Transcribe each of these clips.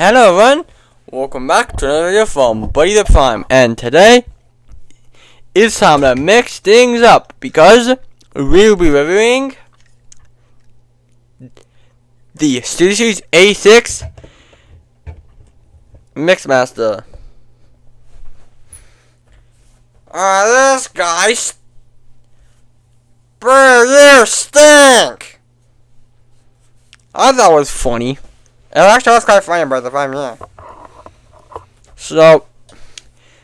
Hello everyone, welcome back to another video from Buddy the Prime, and today it's time to mix things up because we'll be reviewing the Studio Series A6 Mixmaster. This guy stink! I thought it was funny. It actually was quite funny by the time, yeah. So,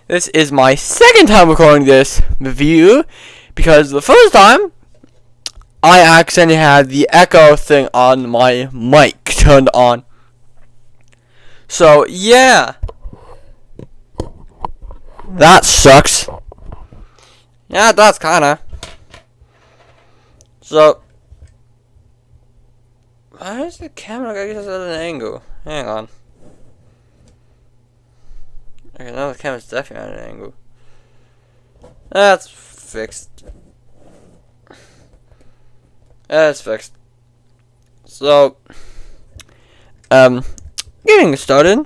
this is my second time recording this review, because the first time, I accidentally had the echo thing on my mic turned on. So, yeah. That sucks. Yeah, it does, kinda. So, why is the camera I guess at an angle? Hang on. Okay, now the camera's definitely at an angle. That's fixed. That's fixed. So, getting started.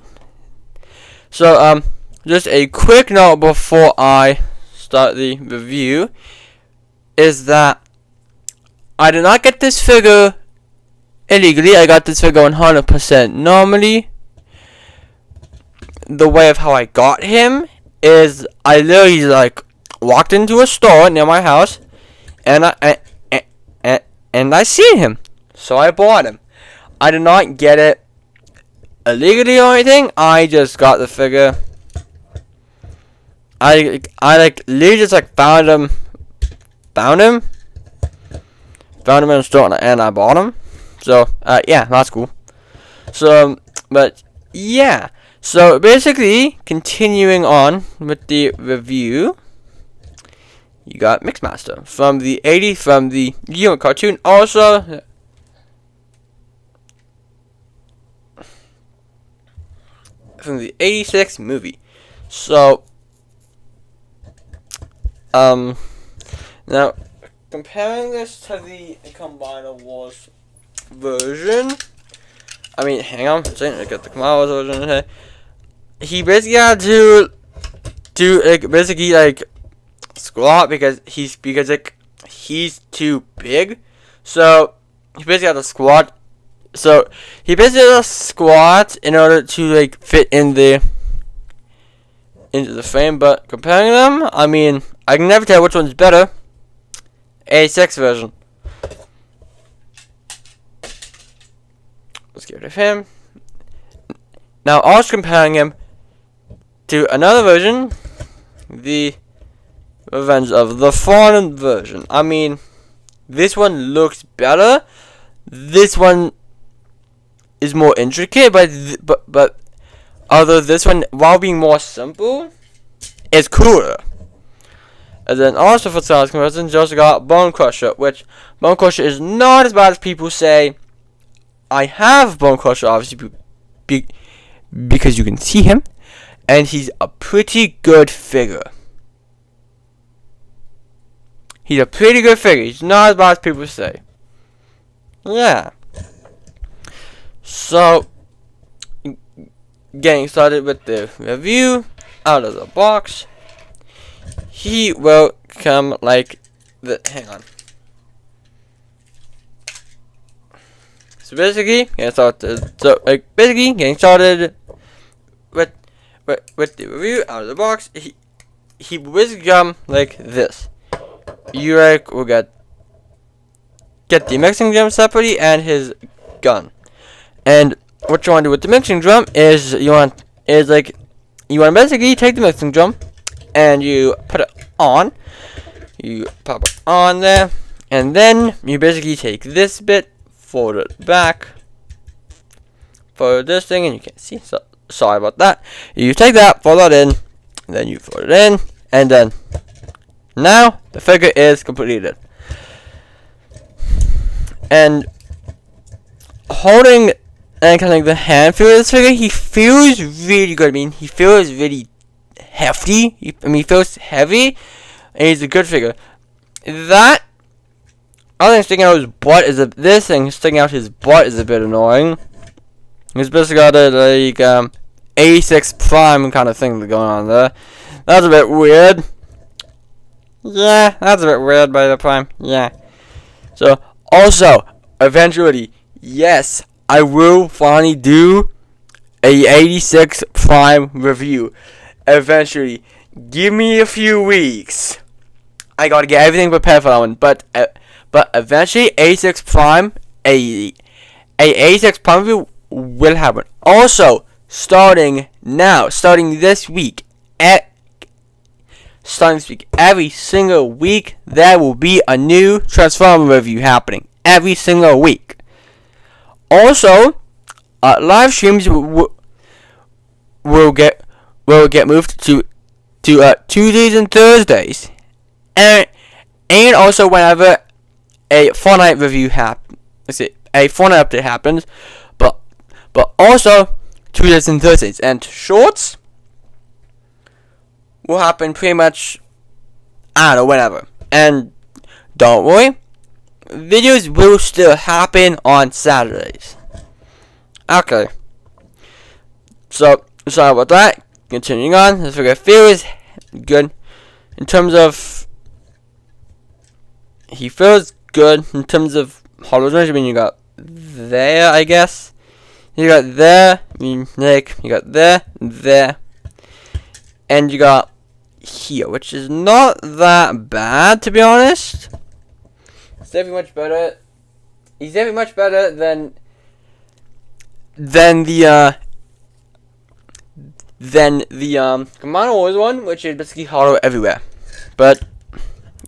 So, just a quick note before I start the review is that I did not get this figure illegally. I got this figure 100% normally. The way of how I got him is I literally like walked into a store near my house, and I seen him, so I bought him. I did not get it illegally or anything. I just got the figure. I like literally just like found him in the store and I bought him. So, yeah, that's cool. So, but, yeah. So, basically, continuing on with the review, you got Mixmaster from the 80s, from the cartoon, also from the 86 movie. So, now, comparing this to the Combiner Wars version, I mean, hang on, I got the Combiner Wars version here. He basically had to do like basically like squat because he's too big. So he basically had to squat. So he basically had to squat in order to like fit into the frame. But comparing them, I mean, I can never tell which one's better. A6 version. Let's get rid of him. Now, also comparing him to another version, the Revenge of the Fallen version. I mean, this one looks better. This one is more intricate, but although this one, while being more simple, is cooler. And then also for size comparison, you also got Bone Crusher, which Bone Crusher is not as bad as people say. I have Bone Crusher, obviously, because you can see him, and he's a pretty good figure. He's a pretty good figure. He's not as bad as people say. Yeah. So, getting started with the review out of the box. He will come like the. Hang on. So basically, getting started with the review out of the box. He basically come like this. You will get the mixing drum separately and his gun. And what you want to do with the mixing drum is you want to basically take the mixing drum and you put it on. You pop it on there, and then you basically take this bit, fold it back for this thing, and you can't see, so sorry about that. You take that, fold that in, and then you fold it in, and then now the figure is completed. And holding and kind of like the hand feel of this figure, he feels really good. I mean, he feels really hefty. He feels heavy, and he's a good figure. That other thing sticking out his butt is this thing sticking out his butt is a bit annoying. He's basically got a like 86 prime kind of thing going on there. That's a bit weird. Yeah, that's a bit weird by the prime. Yeah. So also, eventually, yes, I will finally do a 86 prime review. Eventually, give me a few weeks. I gotta get everything prepared for that one. But eventually, 86 prime, a 86 prime review will happen. Also, starting this week, every single week there will be a new Transformer review happening. Every single week. Also, live streams will get moved to Tuesdays and Thursdays, and also whenever a Fortnite review a Fortnite update happens, but also Tuesdays and Thursdays, and shorts will happen pretty much, I don't know, whenever. And don't worry, videos will still happen on Saturdays. Okay. So, sorry about that. Continuing on, this figure feels good in terms of. He feels good in terms of hollow joints. I mean, you got there, I guess. You got there, you got there, and you got here, which is not that bad, to be honest. It's definitely much better. He's definitely much better than the Commando Wars one, which is basically hollow everywhere. But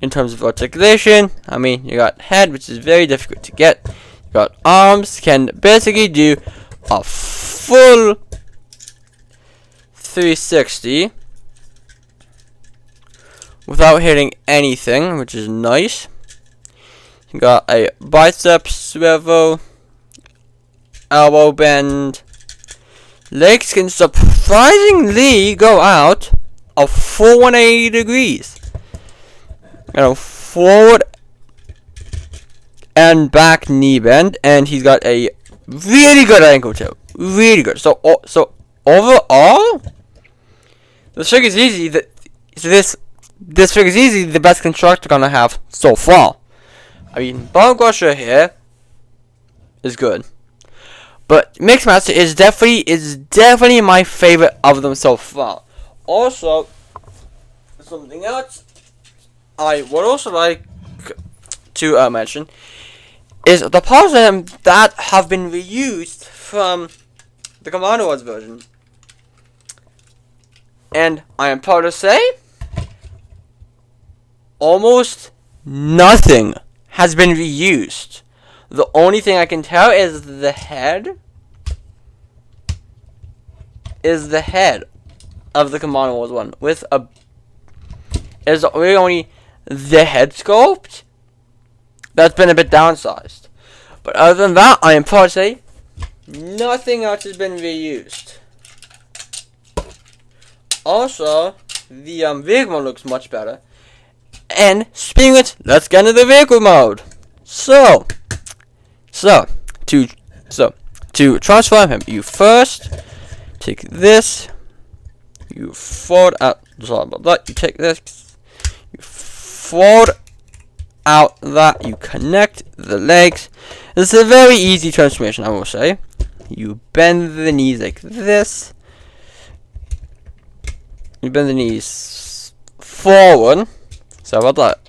in terms of articulation, I mean, you got head, which is very difficult to get. You got arms, can basically do a full 360 without hitting anything, which is nice. You got a bicep swivel, elbow bend. Legs can surprisingly go out a full 180 degrees. You know, forward and back knee bend, and he's got a really good ankle tilt. Really good. So overall, this figure is easy. This figure is easy. The best constructor gonna have so far. I mean, Bone Crusher here is good, but Mixmaster is definitely my favorite of them so far. Also, something else I would also like to mention is the parts that have been reused from the Commando Wars version. And I am proud to say, almost nothing has been reused. The only thing I can tell is the head of the Commando Wars one with a is really only the head sculpt that's been a bit downsized. But other than that, I am proud to say nothing else has been reused. Also, the vehicle mode looks much better. And speaking of it, let's get into the vehicle mode. So to transform him, you first take this, you fold out. Sorry about that. You take this, you fold out that, you connect the legs. This is a very easy transformation, I will say. You bend the knees like this. You bend the knees forward. Sorry about that.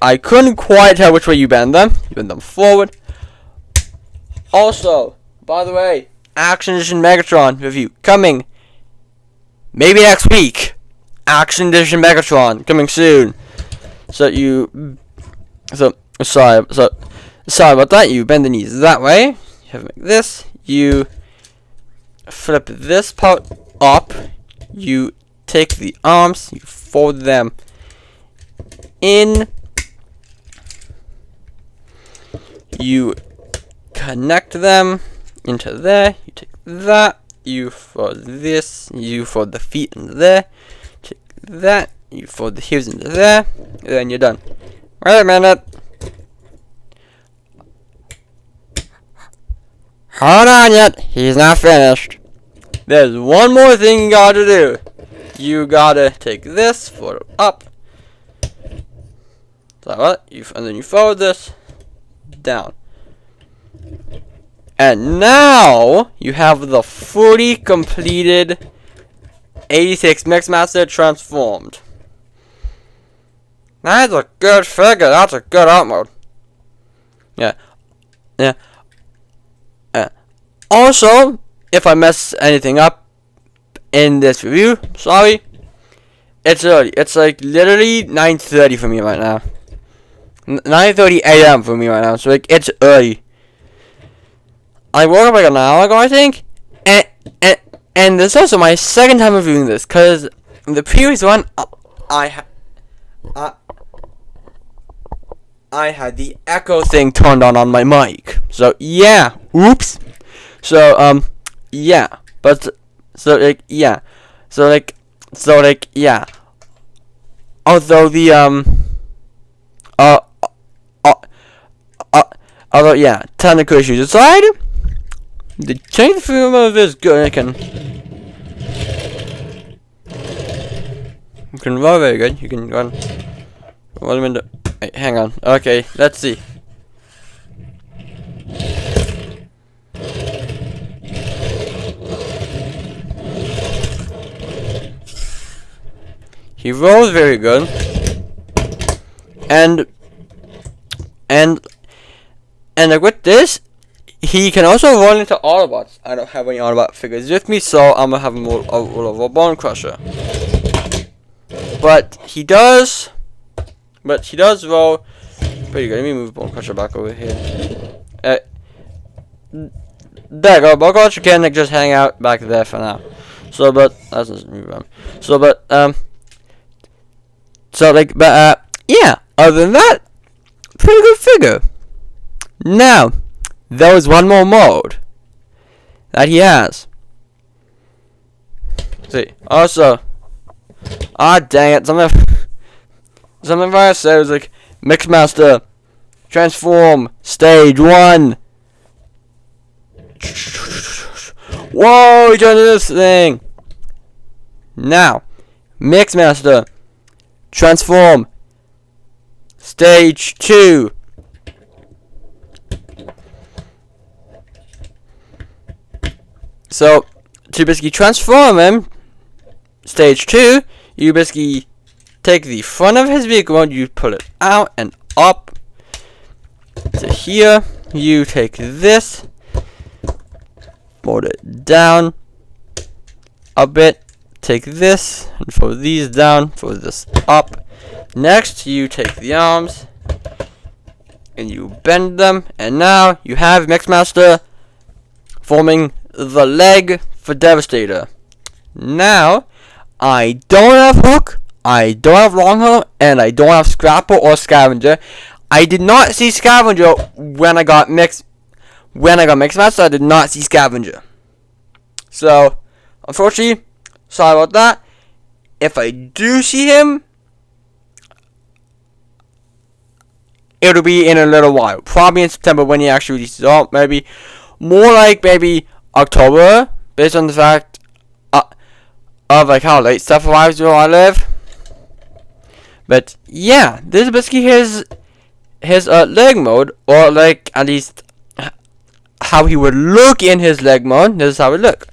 I couldn't quite tell which way you bend them. You bend them forward. Also, by the way, Action Edition Megatron review coming maybe next week. Action Edition Megatron coming soon. Sorry about that. You bend the knees that way. You have to make this. You flip this part up. You take the arms. You fold them in. You connect them into there. You take that. You fold this. You fold the feet into there. Take that. You fold the heels into there. And then you're done. Wait a minute. Hold on yet. He's not finished. There's one more thing you gotta do. You gotta take this, fold it up. So what? And then you fold this down. And now you have the fully completed 86 Mixmaster transformed. That's a good figure. That's a good art mode. Yeah. Yeah. Also, if I mess anything up in this review, sorry. It's early. It's like literally 9:30 for me right now. 9:30 a.m. for me right now. So like it's early. I woke up like an hour ago, I think. And this is also my second time reviewing this, cause the previous one I had the echo thing turned on my mic. So yeah. Oops. So yeah. But so like yeah. So like yeah. Although the although yeah, technical issues aside, the change film of is good. You can roll very good. You can run. 1 minute. Wait, hang on. Okay, let's see. He rolls very good. And like with this, he can also roll into Autobots. I don't have any Autobot figures with me, so I'm gonna have him roll over Bone Crusher. But he does roll pretty good. Let me move Bone Crusher back over here. There you go. Bone Crusher can like just hang out back there for now. So, but that's just move on. So, but yeah. Other than that, pretty good figure. Now, there was one more mode that he has. Let's see. Also, dang it! Something I said was like Mixmaster transform stage 1. Whoa! He turned into this thing. Now, Mixmaster transform stage 2. So, to basically transform him, stage 2, you basically take the front of his vehicle and you pull it out and up to here. You take this, fold it down a bit, take this and fold these down, fold this up. Next, you take the arms and you bend them, and now you have Mixmaster forming the leg for Devastator. Now, I don't have Hook, I don't have Longhaul, and I don't have Scrapper or Scavenger. I did not see Scavenger when I got Mixmaster. I did not see Scavenger. So, unfortunately, sorry about that. If I do see him, it'll be in a little while. Probably in September when he actually releases. Oh, maybe more like maybe October, based on the fact of like how late stuff arrives where I live. But yeah, this is basically his leg mode, or like at least how he would look in his leg mode. This is how it look.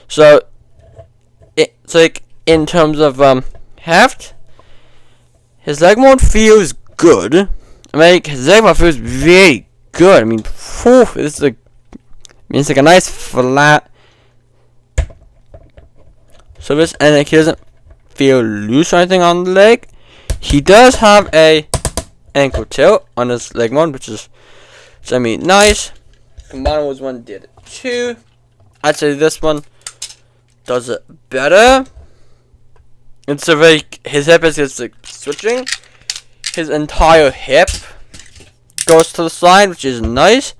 So it's like in terms of heft, his leg mode feels good. I mean, his leg mode feels very good. I mean, it's like. It's like a nice flat surface, and like he doesn't feel loose or anything on the leg. He does have a ankle tilt on his leg mode, which is nice. Combined with one did it too. I'd say this one does it better. It's a very his hip is just like switching. His entire hip goes to the side, which is nice,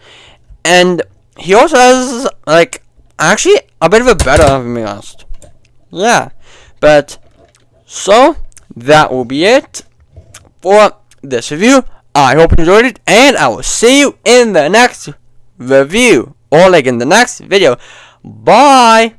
and he also has, like, actually a bit of a better, to be honest. Yeah. But, so, that will be it for this review. I hope you enjoyed it, and I will see you in the next review. or like in the next video. Bye!